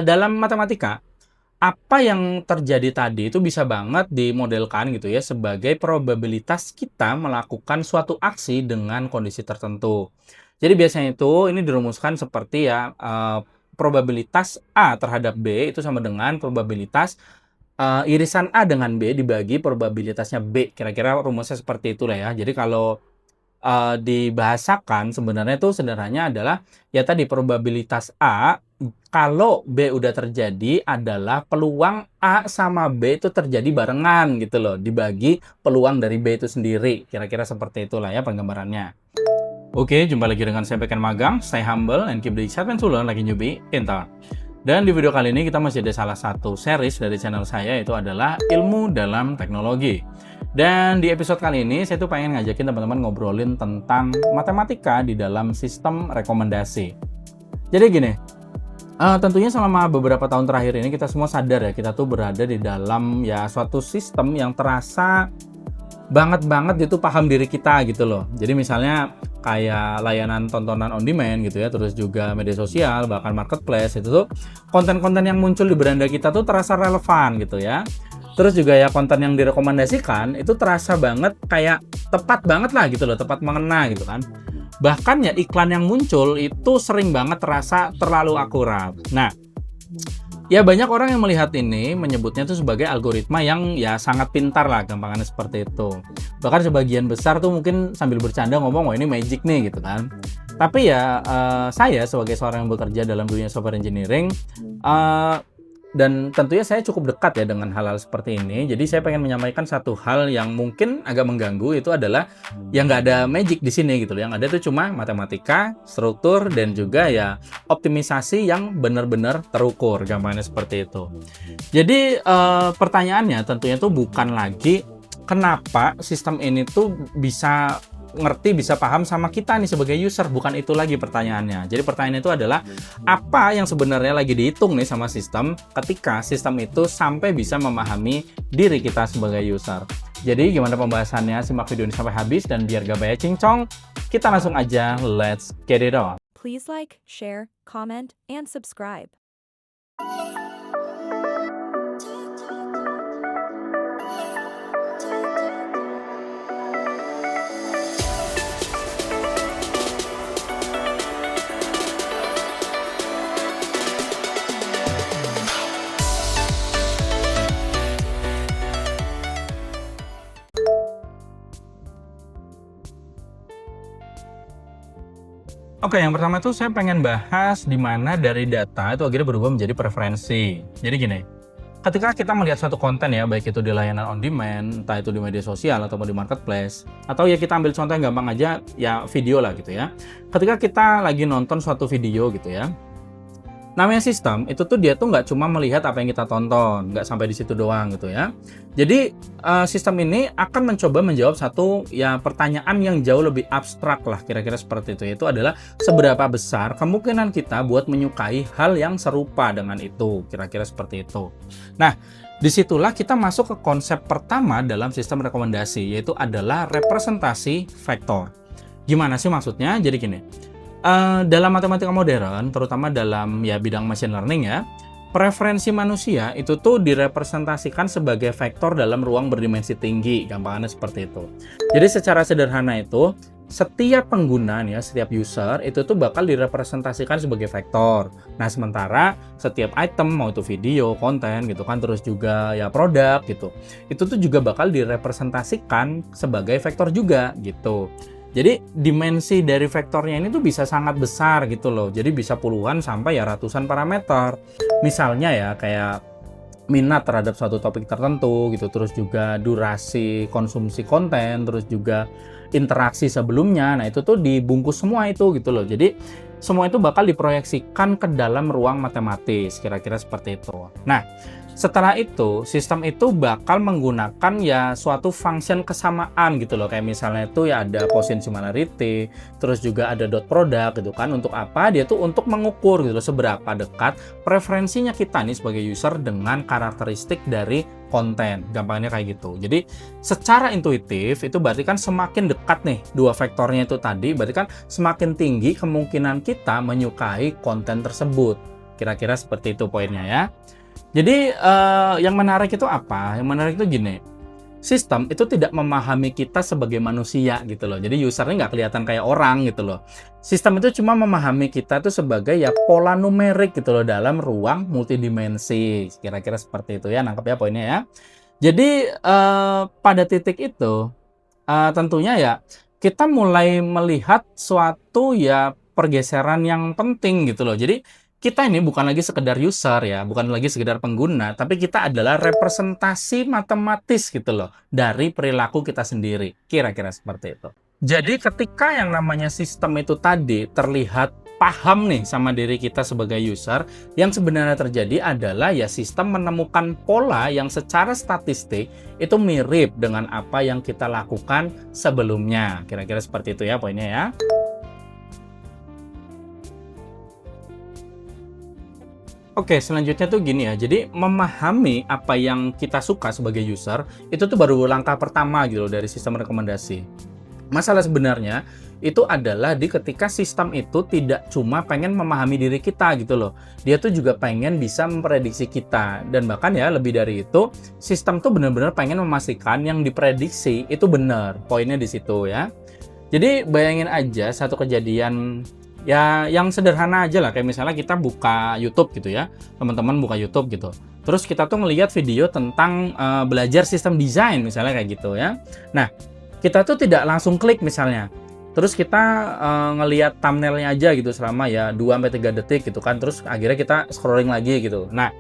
Dalam matematika, apa yang terjadi tadi itu bisa banget dimodelkan gitu ya sebagai probabilitas kita melakukan suatu aksi dengan kondisi tertentu. Jadi biasanya itu ini dirumuskan seperti ya, probabilitas A terhadap B itu sama dengan probabilitas, irisan A dengan B dibagi probabilitasnya B, kira-kira rumusnya seperti itulah ya. Jadi kalau dibahasakan sebenarnya itu sederhananya adalah, ya tadi probabilitas A, kalau B udah terjadi adalah peluang A sama B itu terjadi barengan gitu loh, dibagi peluang dari B itu sendiri, kira-kira seperti itulah ya penggambarannya. Oke, jumpa lagi dengan saya Peken Magang, stay humble and keep the excitement to learn like a newbie in town. Dan di video kali ini kita masih ada salah satu series dari channel saya, yaitu adalah Ilmu Dalam Teknologi. Dan di episode kali ini saya tuh pengen ngajakin teman-teman ngobrolin tentang matematika di dalam sistem rekomendasi. Jadi gini, tentunya selama beberapa tahun terakhir ini kita semua sadar ya, kita tuh berada di dalam ya suatu sistem yang terasa banget itu paham diri kita gitu loh. Jadi misalnya kayak layanan tontonan on demand gitu ya, terus juga media sosial, bahkan marketplace, itu tuh konten-konten yang muncul di beranda kita tuh terasa relevan gitu ya. Terus juga ya konten yang direkomendasikan itu terasa banget kayak tepat banget lah gitu loh, tepat mengena gitu kan. Bahkan ya iklan yang muncul itu sering banget terasa terlalu akurat. Nah, ya banyak orang yang melihat ini menyebutnya itu sebagai algoritma yang ya sangat pintar lah, gampangannya seperti itu. Bahkan sebagian besar tuh mungkin sambil bercanda ngomong, "Oh ini magic nih," gitu kan. Tapi ya saya sebagai seorang yang bekerja dalam dunia software engineering, dan tentunya saya cukup dekat ya dengan hal-hal seperti ini. Jadi saya pengen menyampaikan satu hal yang mungkin agak mengganggu, itu adalah yang nggak ada magic di sini gitu loh. Yang ada itu cuma matematika, struktur, dan juga ya optimisasi yang benar-benar terukur, gambarnya seperti itu. Jadi pertanyaannya tentunya tuh bukan lagi kenapa sistem ini tuh bisa ngerti, bisa paham sama kita nih sebagai user, bukan itu lagi pertanyaannya. Jadi pertanyaannya itu adalah apa yang sebenarnya lagi dihitung nih sama sistem ketika sistem itu sampai bisa memahami diri kita sebagai user. Jadi gimana pembahasannya? Simak video ini sampai habis dan biar gak banyak cincong, kita langsung aja let's get it on. Please like, share, comment, and subscribe. Oke, yang pertama tuh saya pengen bahas di mana dari data itu akhirnya berubah menjadi preferensi. Jadi gini, ketika kita melihat suatu konten ya, baik itu di layanan on demand, entah itu di media sosial ataupun di marketplace, atau ya kita ambil contoh yang gampang aja, ya video lah gitu ya. Ketika kita lagi nonton suatu video gitu ya, namanya sistem, itu tuh dia tuh nggak cuma melihat apa yang kita tonton, nggak sampai di situ doang gitu ya. Jadi sistem ini akan mencoba menjawab satu ya pertanyaan yang jauh lebih abstrak lah, kira-kira seperti itu. Itu adalah seberapa besar kemungkinan kita buat menyukai hal yang serupa dengan itu, kira-kira seperti itu. Nah, disitulah kita masuk ke konsep pertama dalam sistem rekomendasi, yaitu adalah representasi vektor. Gimana sih maksudnya? Jadi gini, dalam matematika modern, terutama dalam ya bidang machine learning ya, preferensi manusia itu tuh direpresentasikan sebagai vektor dalam ruang berdimensi tinggi, gampangannya seperti itu. Jadi secara sederhana itu, setiap pengguna ya, setiap user itu tuh bakal direpresentasikan sebagai vektor. Nah, sementara setiap item, mau itu video, konten gitu kan, terus juga ya produk gitu, itu tuh juga bakal direpresentasikan sebagai vektor juga gitu. Jadi dimensi dari vektornya ini tuh bisa sangat besar gitu loh. Jadi bisa puluhan sampai ya ratusan parameter. Misalnya ya kayak minat terhadap suatu topik tertentu gitu, terus juga durasi konsumsi konten, terus juga interaksi sebelumnya. Nah, itu tuh dibungkus semua itu gitu loh. Jadi semua itu bakal diproyeksikan ke dalam ruang matematis, kira-kira seperti itu. Nah, setelah itu, sistem itu bakal menggunakan ya suatu function kesamaan gitu loh. Kayak misalnya itu ya ada position similarity, terus juga ada dot product gitu kan. Untuk apa? Dia tuh untuk mengukur gitu loh seberapa dekat preferensinya kita nih sebagai user dengan karakteristik dari konten. Gampangnya kayak gitu. Jadi secara intuitif itu berarti kan semakin dekat nih dua vektornya itu tadi, berarti kan semakin tinggi kemungkinan kita menyukai konten tersebut. kira-kira seperti itu poinnya ya. Jadi yang menarik itu apa? Yang menarik itu gini, sistem itu tidak memahami kita sebagai manusia gitu loh. Jadi usernya nggak kelihatan kayak orang gitu loh. Sistem itu cuma memahami kita itu sebagai ya pola numerik gitu loh dalam ruang multidimensi. Kira-kira seperti itu ya, nangkep ya poinnya ya. Jadi pada titik itu tentunya ya kita mulai melihat suatu ya pergeseran yang penting gitu loh. Jadi kita ini bukan lagi sekedar user ya, bukan lagi sekedar pengguna, tapi kita adalah representasi matematis gitu loh dari perilaku kita sendiri. Kira-kira seperti itu. Jadi ketika yang namanya sistem itu tadi terlihat paham nih sama diri kita sebagai user, yang sebenarnya terjadi adalah ya sistem menemukan pola yang secara statistik itu mirip dengan apa yang kita lakukan sebelumnya. Kira-kira seperti itu ya poinnya ya. Oke, selanjutnya tuh gini ya. Jadi memahami apa yang kita suka sebagai user itu tuh baru langkah pertama gitu loh dari sistem rekomendasi. Masalah sebenarnya itu adalah di ketika sistem itu tidak cuma pengen memahami diri kita gitu loh. Dia tuh juga pengen bisa memprediksi kita, dan bahkan ya lebih dari itu, sistem tuh benar-benar pengen memastikan yang diprediksi itu benar. Poinnya di situ ya. Jadi bayangin aja satu kejadian ya yang sederhana aja lah, kayak misalnya kita buka YouTube gitu ya, teman-teman buka YouTube gitu, terus kita tuh ngelihat video tentang belajar sistem desain misalnya kayak gitu ya. Nah, kita tuh tidak langsung klik misalnya, terus kita ngelihat thumbnailnya aja gitu selama ya 2-3 detik gitu kan, terus akhirnya kita scrolling lagi gitu. Nah,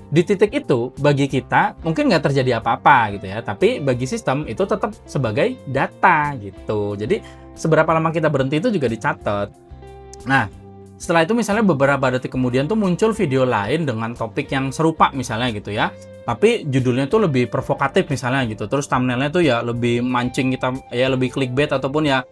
di titik itu bagi kita mungkin nggak terjadi apa-apa gitu ya, tapi bagi sistem itu tetap sebagai data gitu. Jadi seberapa lama kita berhenti itu juga dicatat. Nah, setelah itu misalnya beberapa detik kemudian tuh muncul video lain dengan topik yang serupa misalnya gitu ya. Tapi judulnya tuh lebih provokatif misalnya gitu. Terus thumbnailnya tuh ya lebih mancing kita, ya lebih clickbait ataupun ya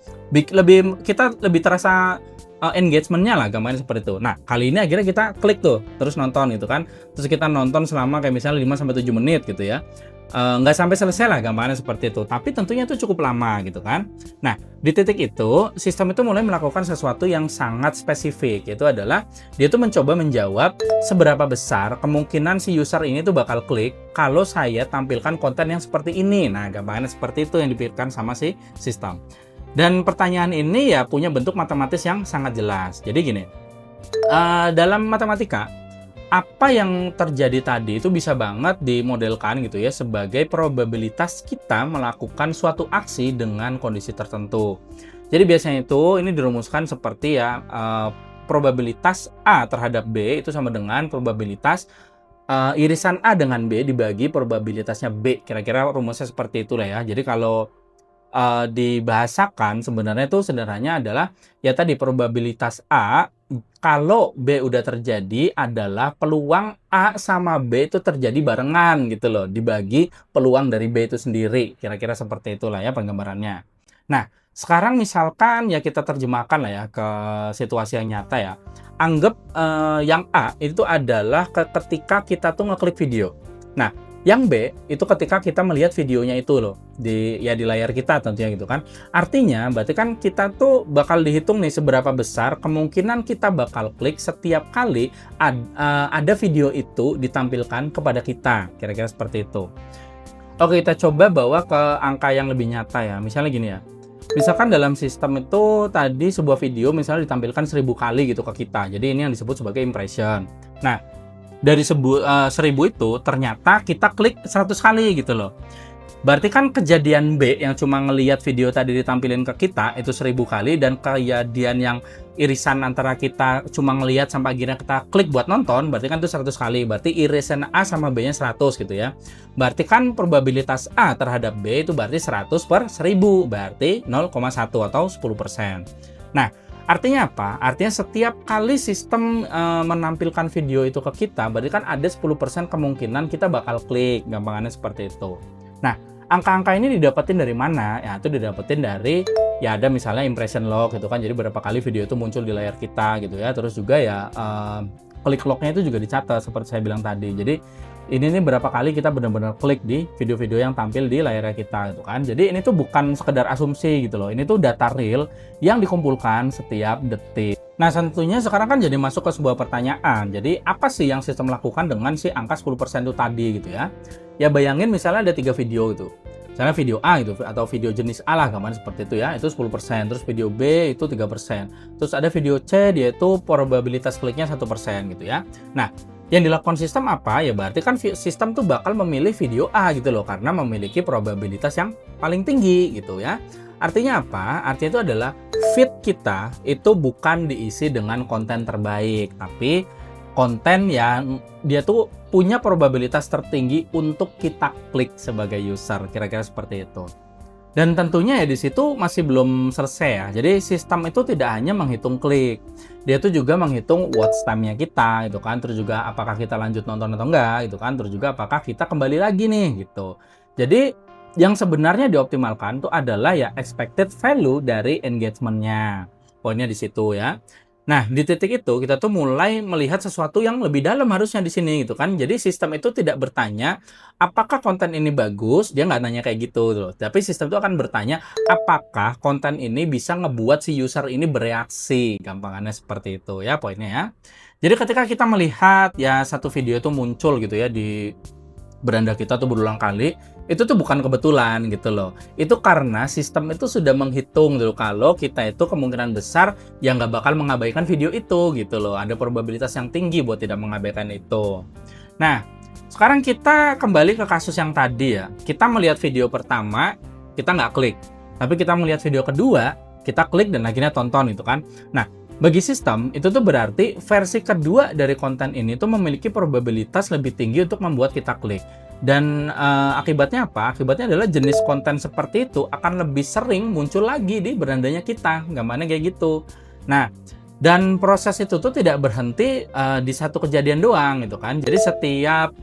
kita lebih terasa engagementnya lah, gambarnya seperti itu. Nah, kali ini akhirnya kita klik tuh, terus nonton gitu kan. Terus kita nonton selama kayak misalnya 5-7 menit gitu ya. Nggak sampai selesai lah gambarnya seperti itu, tapi tentunya itu cukup lama gitu kan. Nah, di titik itu sistem itu mulai melakukan sesuatu yang sangat spesifik, yaitu adalah dia tuh mencoba menjawab seberapa besar kemungkinan si user ini tuh bakal klik kalau saya tampilkan konten yang seperti ini. Nah, gambarnya seperti itu yang dipikirkan sama si sistem. Dan pertanyaan ini ya punya bentuk matematis yang sangat jelas. Jadi gini, dalam matematika, apa yang terjadi tadi itu bisa banget dimodelkan gitu ya sebagai probabilitas kita melakukan suatu aksi dengan kondisi tertentu. Jadi biasanya itu ini dirumuskan seperti ya probabilitas A terhadap B itu sama dengan probabilitas irisan A dengan B dibagi probabilitasnya B. Kira-kira rumusnya seperti itulah ya. Jadi kalau dibahasakan sebenarnya itu sederhananya adalah ya tadi probabilitas A kalau B udah terjadi adalah peluang A sama B itu terjadi barengan gitu loh, dibagi peluang dari B itu sendiri. Kira-kira seperti itulah ya penggambarannya. Nah, sekarang misalkan ya kita terjemahkan lah ya ke situasi yang nyata ya. Anggap yang A itu adalah ketika kita tuh ngeklik video. Nah, yang B itu ketika kita melihat videonya itu loh di layar kita tentunya gitu kan. Artinya berarti kan kita tuh bakal dihitung nih seberapa besar kemungkinan kita bakal klik setiap kali ada video itu ditampilkan kepada kita. Kira-kira seperti itu. Oke, kita coba bawa ke angka yang lebih nyata ya. Misalnya gini ya. Misalkan dalam sistem itu tadi sebuah video misalnya ditampilkan 1000 kali gitu ke kita. Jadi ini yang disebut sebagai impression. Nah, dari 1000 itu ternyata kita klik 100 kali gitu loh. Berarti kan kejadian B yang cuma ngelihat video tadi ditampilin ke kita itu 1000 kali, dan kejadian yang irisan antara kita cuma ngelihat sampai akhirnya kita klik buat nonton berarti kan itu 100 kali. Berarti irisan A sama B-nya 100 gitu ya. Berarti kan probabilitas A terhadap B itu berarti 100 per 1000, berarti 0,1 atau 10%. Nah, artinya apa? Artinya setiap kali sistem menampilkan video itu ke kita, berarti kan ada 10% kemungkinan kita bakal klik, gampangannya seperti itu. Nah, angka-angka ini didapetin dari mana? Ya, itu didapetin dari, ya ada misalnya impression log gitu kan, jadi berapa kali video itu muncul di layar kita gitu ya. Terus juga ya, klik lognya itu juga dicatat seperti saya bilang tadi. Jadi, ini nih berapa kali kita benar-benar klik di video-video yang tampil di layar kita gitu kan. Jadi ini tuh bukan sekedar asumsi gitu loh. Ini tuh data real yang dikumpulkan setiap detik. Nah, tentunya sekarang kan jadi masuk ke sebuah pertanyaan. Jadi, apa sih yang sistem lakukan dengan si angka 10% itu tadi gitu ya? Ya bayangin misalnya ada 3 video gitu. Misalnya video A gitu atau video jenis A lah gambarnya seperti itu ya, itu 10%. Terus video B itu 3%. Terus ada video C dia itu probabilitas kliknya 1% gitu ya. Nah, yang dilakukan sistem apa? Ya berarti kan sistem tuh bakal memilih video A gitu loh karena memiliki probabilitas yang paling tinggi gitu ya. Artinya apa? Artinya itu adalah feed kita itu bukan diisi dengan konten terbaik, tapi konten yang dia tuh punya probabilitas tertinggi untuk kita klik sebagai user, kira-kira seperti itu. Dan tentunya ya di situ masih belum selesai ya. Jadi sistem itu tidak hanya menghitung klik, dia tuh juga menghitung watch time-nya kita, gitu kan. Terus juga apakah kita lanjut nonton atau enggak, gitu kan. Terus juga apakah kita kembali lagi nih, gitu. Jadi yang sebenarnya dioptimalkan itu adalah ya expected value dari engagement-nya. Poinnya di situ ya. Nah, di titik itu kita tuh mulai melihat sesuatu yang lebih dalam harusnya di sini gitu kan. Jadi sistem itu tidak bertanya apakah konten ini bagus, dia nggak nanya kayak gitu loh. Tapi sistem itu akan bertanya apakah konten ini bisa ngebuat si user ini bereaksi. Gampangannya seperti itu ya poinnya ya. Jadi ketika kita melihat ya satu video itu muncul gitu ya di beranda kita tuh berulang kali, itu tuh bukan kebetulan gitu loh. Itu karena sistem itu sudah menghitung dulu kalau kita itu kemungkinan besar yang nggak bakal mengabaikan video itu gitu loh. Ada probabilitas yang tinggi buat tidak mengabaikan itu. Nah, sekarang kita kembali ke kasus yang tadi ya. Kita melihat video pertama, kita nggak klik. Tapi kita melihat video kedua, kita klik dan akhirnya tonton gitu kan. Nah, bagi sistem, itu tuh berarti versi kedua dari konten ini tuh memiliki probabilitas lebih tinggi untuk membuat kita klik. Dan akibatnya apa? Akibatnya adalah jenis konten seperti itu akan lebih sering muncul lagi di berandanya kita. Gambarnya kayak gitu. Nah, dan proses itu tuh tidak berhenti di satu kejadian doang gitu kan. Jadi setiap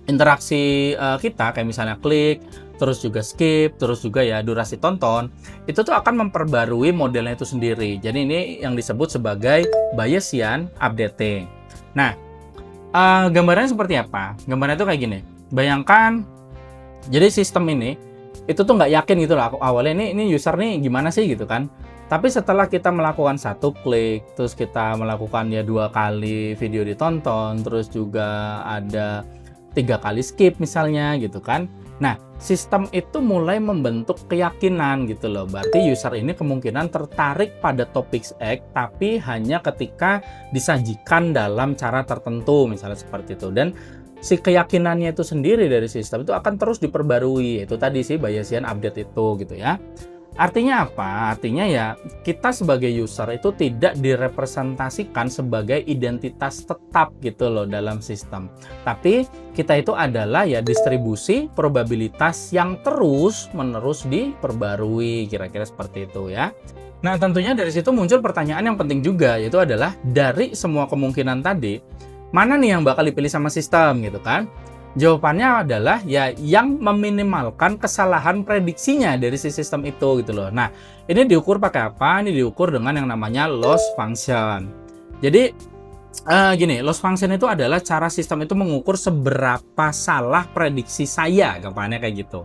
interaksi kita kayak misalnya klik, terus juga skip, terus juga ya durasi tonton, itu tuh akan memperbarui modelnya itu sendiri. Jadi ini yang disebut sebagai Bayesian updating. Nah, gambarannya seperti apa? Gambarannya tuh kayak gini. Bayangkan, jadi sistem ini itu tuh nggak yakin gitu lah awalnya ini user nih gimana sih gitu kan. Tapi setelah kita melakukan satu klik, terus kita melakukan ya 2 kali video ditonton, terus juga ada 3 kali skip misalnya gitu kan. Nah, sistem itu mulai membentuk keyakinan gitu loh. Berarti user ini kemungkinan tertarik pada topik X tapi hanya ketika disajikan dalam cara tertentu misalnya seperti itu. Dan si keyakinannya itu sendiri dari sistem itu akan terus diperbarui. Itu tadi sih Bayesian update itu gitu ya. Artinya apa? Artinya ya kita sebagai user itu tidak direpresentasikan sebagai identitas tetap gitu loh dalam sistem. Tapi kita itu adalah ya distribusi probabilitas yang terus-menerus diperbarui, kira-kira seperti itu ya. Nah, tentunya dari situ muncul pertanyaan yang penting juga, yaitu adalah dari semua kemungkinan tadi, mana nih yang bakal dipilih sama sistem gitu kan? Jawabannya adalah ya yang meminimalkan kesalahan prediksinya dari si sistem itu gitu loh. Nah, ini diukur pakai apa? Ini diukur dengan yang namanya loss function. Jadi gini, loss function itu adalah cara sistem itu mengukur seberapa salah prediksi saya, gampangnya kayak gitu.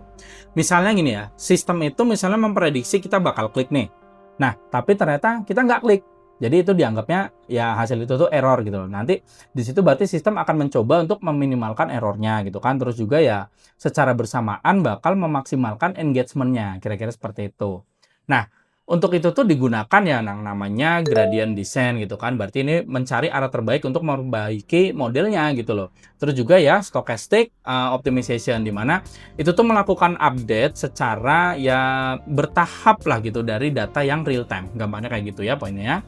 Misalnya gini ya, sistem itu misalnya memprediksi kita bakal klik nih. Nah, tapi ternyata kita nggak klik. Jadi itu dianggapnya ya hasil itu tuh error gitu loh. Nanti di situ berarti sistem akan mencoba untuk meminimalkan errornya gitu kan. Terus juga ya secara bersamaan bakal memaksimalkan engagement-nya. Kira-kira seperti itu. Nah, untuk itu tuh digunakan ya yang namanya gradient descent gitu kan. Berarti ini mencari arah terbaik untuk memperbaiki modelnya gitu loh. Terus juga ya stochastic optimization di mana itu tuh melakukan update secara ya bertahap lah gitu dari data yang real time. Gampangnya kayak gitu ya poinnya ya.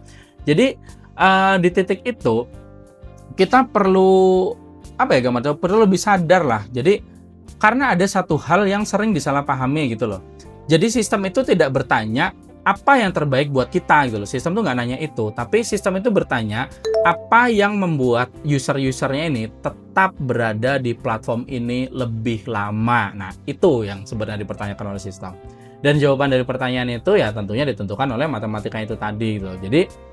Jadi di titik itu kita perlu apa ya gambarnya perlu lebih sadar lah. Jadi karena ada satu hal yang sering disalahpahami gitu loh. Jadi sistem itu tidak bertanya apa yang terbaik buat kita gitu loh. Sistem tuh nggak nanya itu, tapi sistem itu bertanya apa yang membuat user-usernya ini tetap berada di platform ini lebih lama. Nah, itu yang sebenarnya dipertanyakan oleh sistem. Dan jawaban dari pertanyaan itu ya tentunya ditentukan oleh matematika itu tadi gitu loh. Jadi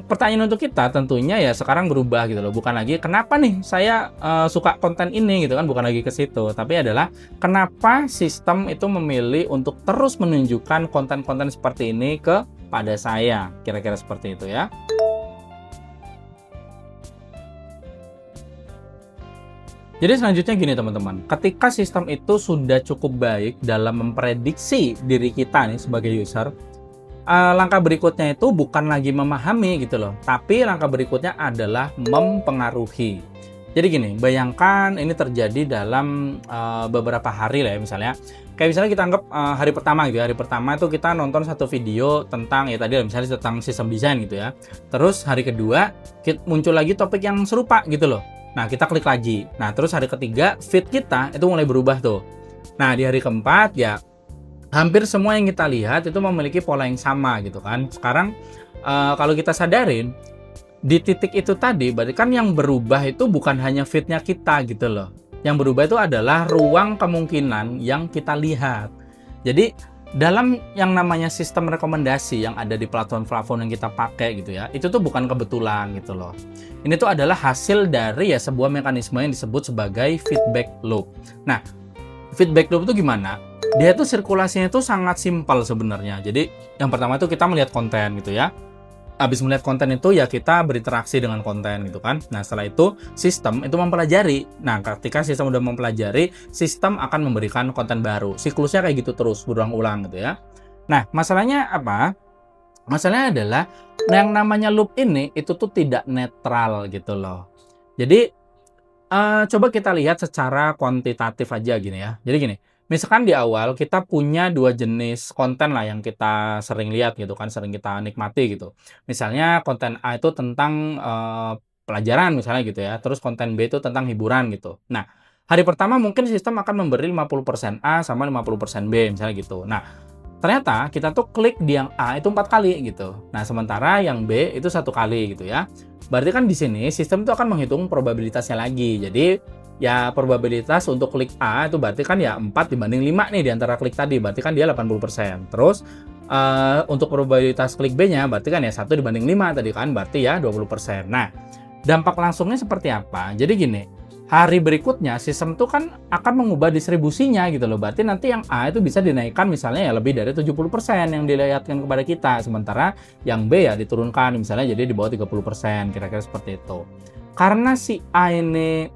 pertanyaan untuk kita tentunya ya sekarang berubah gitu loh. Bukan lagi kenapa nih saya suka konten ini gitu kan, bukan lagi ke situ, tapi adalah kenapa sistem itu memilih untuk terus menunjukkan konten-konten seperti ini ke pada saya. Kira-kira seperti itu ya. Jadi selanjutnya gini teman-teman, ketika sistem itu sudah cukup baik dalam memprediksi diri kita nih sebagai user, langkah berikutnya itu bukan lagi memahami gitu loh, tapi langkah berikutnya adalah mempengaruhi. Jadi gini, bayangkan ini terjadi dalam beberapa hari lah ya misalnya. Kayak misalnya kita anggap hari pertama gitu ya. Hari pertama itu kita nonton satu video tentang ya tadi misalnya tentang sistem desain gitu ya. Terus hari kedua muncul lagi topik yang serupa gitu loh. Nah, kita klik lagi. Nah, terus hari ketiga feed kita itu mulai berubah tuh. Nah, di hari keempat ya hampir semua yang kita lihat itu memiliki pola yang sama gitu kan. Sekarang kalau kita sadarin di titik itu tadi berarti kan yang berubah itu bukan hanya feed-nya kita gitu loh. Yang berubah itu adalah ruang kemungkinan yang kita lihat. Jadi dalam yang namanya sistem rekomendasi yang ada di platform-platform yang kita pakai gitu ya, itu tuh bukan kebetulan gitu loh. Ini tuh adalah hasil dari ya sebuah mekanisme yang disebut sebagai feedback loop. Nah, feedback loop itu gimana? Dia tuh sirkulasinya tuh sangat simpel sebenarnya. Jadi yang pertama itu kita melihat konten gitu ya. Habis melihat konten itu ya kita berinteraksi dengan konten gitu kan. Nah setelah itu sistem itu mempelajari. Nah ketika sistem udah mempelajari, sistem akan memberikan konten baru. Siklusnya kayak gitu terus berulang-ulang gitu ya. Nah masalahnya apa? Masalahnya adalah yang namanya loop ini itu tuh tidak netral gitu loh. Jadi coba kita lihat secara kuantitatif aja gini ya. Jadi gini, misalkan di awal kita punya dua jenis konten lah yang kita sering lihat gitu kan, sering kita nikmati gitu. Misalnya konten A itu tentang pelajaran misalnya gitu ya, terus konten B itu tentang hiburan gitu. Nah, hari pertama mungkin sistem akan memberi 50% A sama 50% B misalnya gitu. Nah, ternyata kita tuh klik di yang A itu 4 kali gitu. Nah, sementara yang B itu 1 kali gitu ya. Berarti kan di sini sistem itu akan menghitung probabilitasnya lagi. Jadi ya probabilitas untuk klik A itu berarti kan ya 4 dibanding 5 nih di antara klik tadi. Berarti kan dia 80%. Terus untuk probabilitas klik B-nya berarti kan ya 1 dibanding 5 tadi kan. Berarti ya 20%. Nah, dampak langsungnya seperti apa? Jadi gini, hari berikutnya sistem itu kan akan mengubah distribusinya gitu loh. Berarti nanti yang A itu bisa dinaikkan misalnya ya lebih dari 70% yang dilihatkan kepada kita. Sementara yang B ya diturunkan misalnya jadi di bawah 30%. Kira-kira seperti itu. Karena si A ini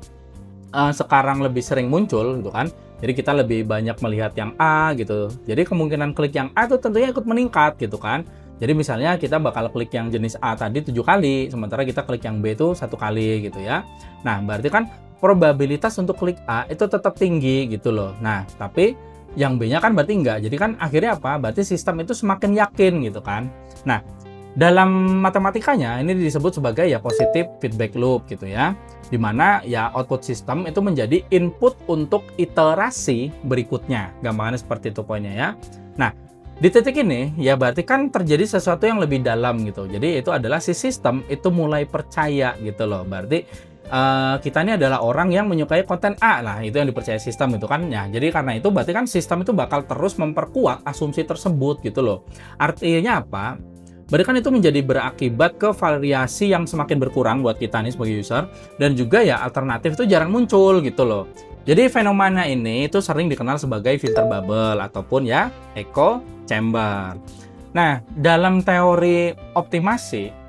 sekarang lebih sering muncul gitu kan. Jadi kita lebih banyak melihat yang A gitu. Jadi kemungkinan klik yang A itu tentunya ikut meningkat gitu kan. Jadi misalnya kita bakal klik yang jenis A tadi 7 kali, sementara kita klik yang B itu 1 kali gitu ya. Nah, berarti kan probabilitas untuk klik A itu tetap tinggi gitu loh. Nah, tapi yang B-nya kan berarti enggak. Jadi kan akhirnya apa? Berarti sistem itu semakin yakin gitu kan. Nah, dalam matematikanya ini disebut sebagai ya positive feedback loop gitu ya. Dimana ya output sistem itu menjadi input untuk iterasi berikutnya. Gampangannya seperti itu poinnya ya. Nah, di titik ini ya berarti kan terjadi sesuatu yang lebih dalam gitu. Jadi itu adalah si sistem itu mulai percaya gitu loh. Berarti kita ini adalah orang yang menyukai konten A lah, itu yang dipercaya sistem itu kan ya. Jadi karena itu berarti kan sistem itu bakal terus memperkuat asumsi tersebut gitu loh. Artinya apa? Berarti kan itu menjadi berakibat ke variasi yang semakin berkurang buat kita nih sebagai user, dan juga ya alternatif itu jarang muncul gitu loh. Jadi fenomena ini itu sering dikenal sebagai filter bubble ataupun ya echo chamber. Nah, dalam teori optimasi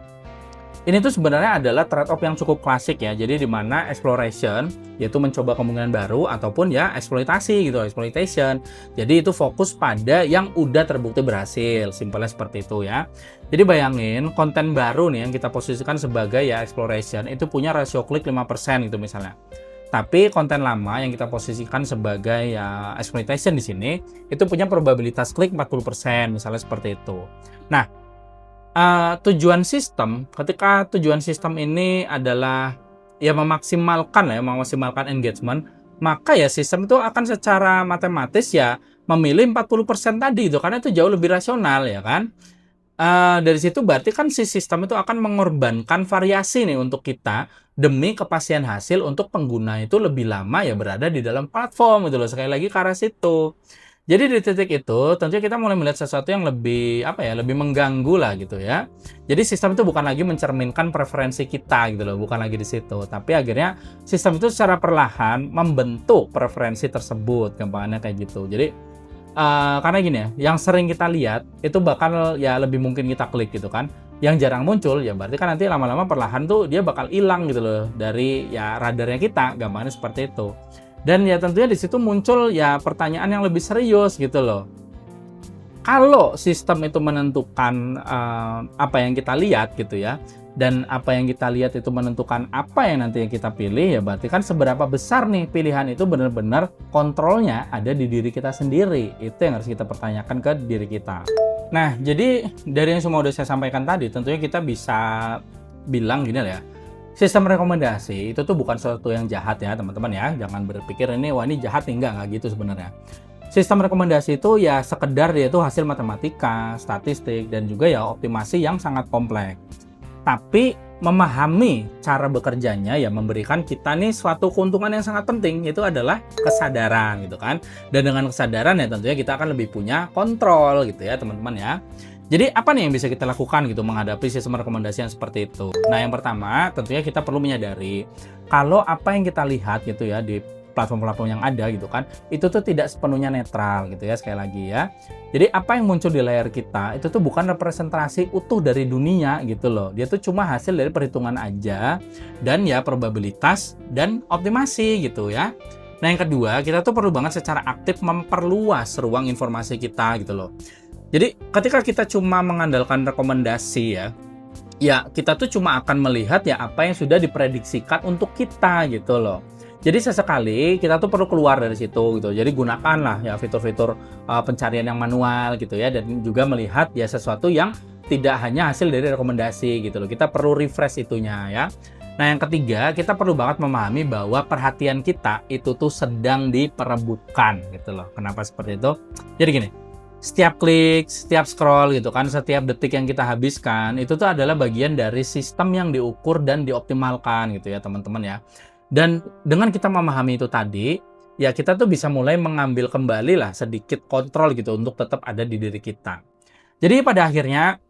ini tuh sebenarnya adalah trade-off yang cukup klasik ya. Jadi di mana exploration yaitu mencoba kemungkinan baru ataupun ya eksploitasi gitu, exploitation. Jadi itu fokus pada yang udah terbukti berhasil. Simpelnya seperti itu ya. Jadi bayangin konten baru nih yang kita posisikan sebagai ya exploration itu punya rasio klik 5% gitu misalnya. Tapi konten lama yang kita posisikan sebagai ya exploitation di sini itu punya probabilitas klik 40% misalnya seperti itu. Nah, tujuan sistem, ketika tujuan sistem ini adalah ya memaksimalkan engagement, maka ya sistem itu akan secara matematis ya memilih 40% tadi itu karena itu jauh lebih rasional ya kan. Dari situ berarti kan si sistem itu akan mengorbankan variasi nih untuk kita demi kepastian hasil untuk pengguna itu lebih lama ya berada di dalam platform gitu loh. Sekali lagi ke arah situ. Jadi di titik itu tentunya kita mulai melihat sesuatu yang lebih lebih mengganggu lah gitu ya. Jadi sistem itu bukan lagi mencerminkan preferensi kita gitu loh, bukan lagi di situ. Tapi akhirnya sistem itu secara perlahan membentuk preferensi tersebut, gampangannya kayak gitu. Jadi Karena gini ya, yang sering kita lihat itu bakal ya lebih mungkin kita klik gitu kan. Yang jarang muncul ya berarti kan nanti lama-lama perlahan tuh dia bakal hilang gitu loh dari ya radarnya kita, gambarnya seperti itu. Dan ya tentunya di situ muncul ya pertanyaan yang lebih serius gitu loh. Kalau sistem itu menentukan apa yang kita lihat gitu ya, dan apa yang kita lihat itu menentukan apa yang nanti yang kita pilih, ya berarti kan seberapa besar nih pilihan itu benar-benar kontrolnya ada di diri kita sendiri. Itu yang harus kita pertanyakan ke diri kita. Nah, jadi dari yang semua udah saya sampaikan tadi, tentunya kita bisa bilang gini lah ya, sistem rekomendasi itu tuh bukan sesuatu yang jahat ya teman-teman ya. Jangan berpikir ini wah ini jahat nih, enggak gitu sebenarnya. Sistem rekomendasi itu ya sekedar dia itu hasil matematika, statistik, dan juga ya optimasi yang sangat kompleks. Tapi memahami cara bekerjanya ya memberikan kita nih suatu keuntungan yang sangat penting, yaitu adalah kesadaran gitu kan. Dan dengan kesadaran ya tentunya kita akan lebih punya kontrol gitu ya teman-teman ya. Jadi apa nih yang bisa kita lakukan gitu menghadapi sistem rekomendasi yang seperti itu? Nah yang pertama tentunya kita perlu menyadari kalau apa yang kita lihat gitu ya di platform-platform yang ada gitu kan, itu tuh tidak sepenuhnya netral gitu ya sekali lagi ya. Jadi apa yang muncul di layar kita itu tuh bukan representasi utuh dari dunia gitu loh. Dia tuh cuma hasil dari perhitungan aja dan ya probabilitas dan optimasi gitu ya. Nah yang kedua, kita tuh perlu banget secara aktif memperluas ruang informasi kita gitu loh. Jadi ketika kita cuma mengandalkan rekomendasi ya kita tuh cuma akan melihat ya apa yang sudah diprediksikan untuk kita gitu loh. Jadi sesekali kita tuh perlu keluar dari situ gitu. Jadi gunakanlah ya fitur-fitur pencarian yang manual gitu ya, dan juga melihat ya sesuatu yang tidak hanya hasil dari rekomendasi gitu loh. Kita perlu refresh itunya ya. Nah yang ketiga, kita perlu banget memahami bahwa perhatian kita itu tuh sedang diperebutkan gitu loh. Kenapa seperti itu? Jadi gini, setiap klik, setiap scroll gitu kan, setiap detik yang kita habiskan itu tuh adalah bagian dari sistem yang diukur dan dioptimalkan gitu ya teman-teman ya. Dan dengan kita memahami itu tadi, ya kita tuh bisa mulai mengambil kembali lah sedikit kontrol gitu untuk tetap ada di diri kita. Jadi pada akhirnya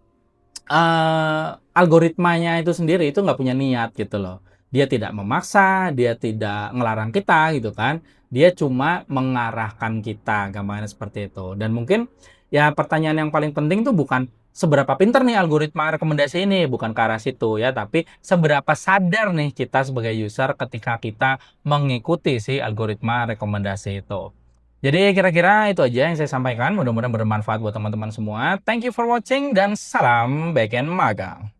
algoritmanya itu sendiri itu nggak punya niat gitu loh. Dia tidak memaksa, dia tidak ngelarang kita gitu kan. Dia cuma mengarahkan kita, gambarnya seperti itu. Dan mungkin ya pertanyaan yang paling penting tuh bukan seberapa pinter nih algoritma rekomendasi ini, bukan ke arah situ ya, tapi seberapa sadar nih kita sebagai user ketika kita mengikuti si algoritma rekomendasi itu. Jadi kira-kira itu aja yang saya sampaikan, mudah-mudahan bermanfaat buat teman-teman semua. Thank you for watching dan salam backend magang.